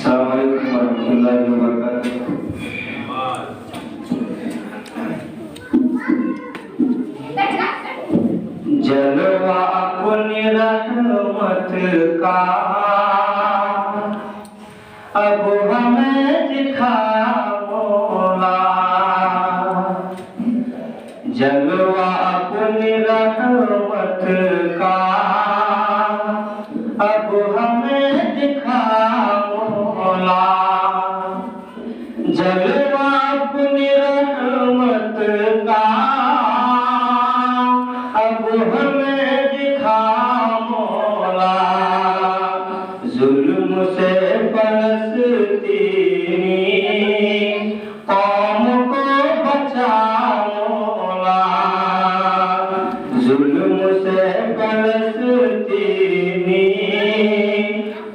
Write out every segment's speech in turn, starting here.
अस्सलाम वालेकुम वरहमतुल्लाहि वबरकातुहू। जलवा अपनी रहमत का अब हमें दिखा मौला। जलवा अपनी रहमत का अब हमें दिखा मौला। जलवा अपनी रहमत का अब हमें दिखा मौला। जुल्म से फलस्तीनी कौम को बचा मौला। जुल्म से फलस्तीनी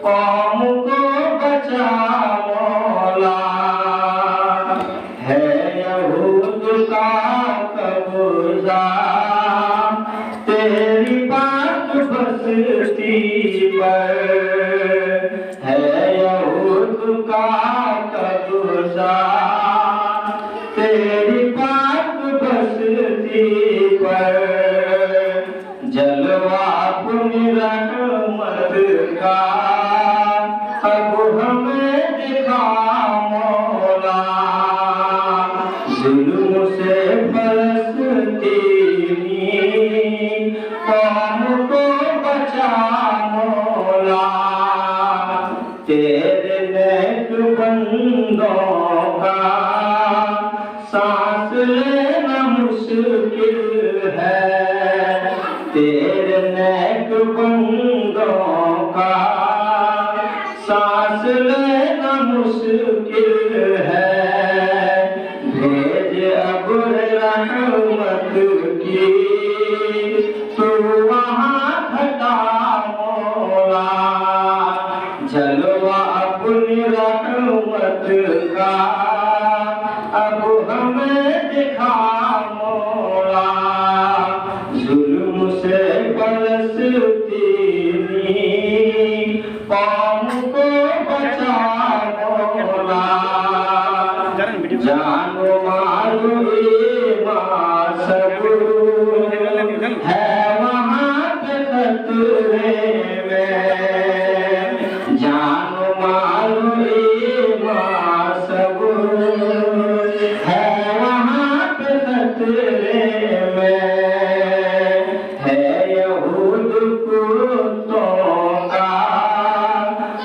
कौम को बचा मौला। है यहूद का कब्जा तेरी बात बसती पर। है यहूद का कब्जा तेरी बात बसती पर। जलवा अपनी रहमत का अब हमें दिखा मौला। जुल्म से फलस्तीनी कौम को बचा मौला। तेरे नेक बंदों का सांस लेना मुश्किल है। तेरे नेक बंदों का सांस लेना मुश्किल है। भेज अब रहमत की तू वहाँ घटा मौला। जलवा अपनी रहमत का अब हमें दिखा मौला। जुल्म से फलस्तीनी कौम को बचा मौला। जानो मालो ईमान सब है वहाँ पे खतरे में। जानो मालो ईमान सब है वहाँ पे खतरे में। है यहूद कुत्तों का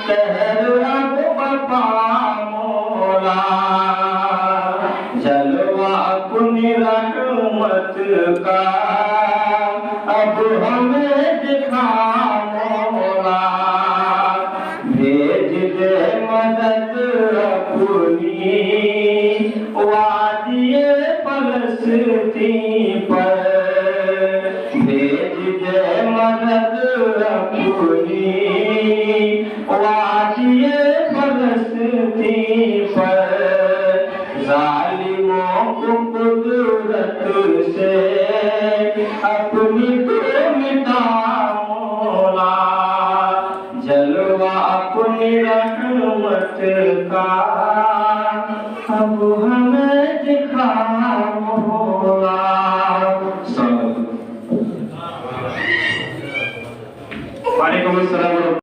कहर अब बपा मौला। जलवा अपनी रहमत का अब हमें दिखा मौला। भेज दे मदद अपनी वादिये फलस्तीन पर। भेज दे मदद अपनी वादिये फलस्तीन पर। जालिमों को कुदरत से अपनी मिटा मौला। जलवा अपनी रहमत का अब हमें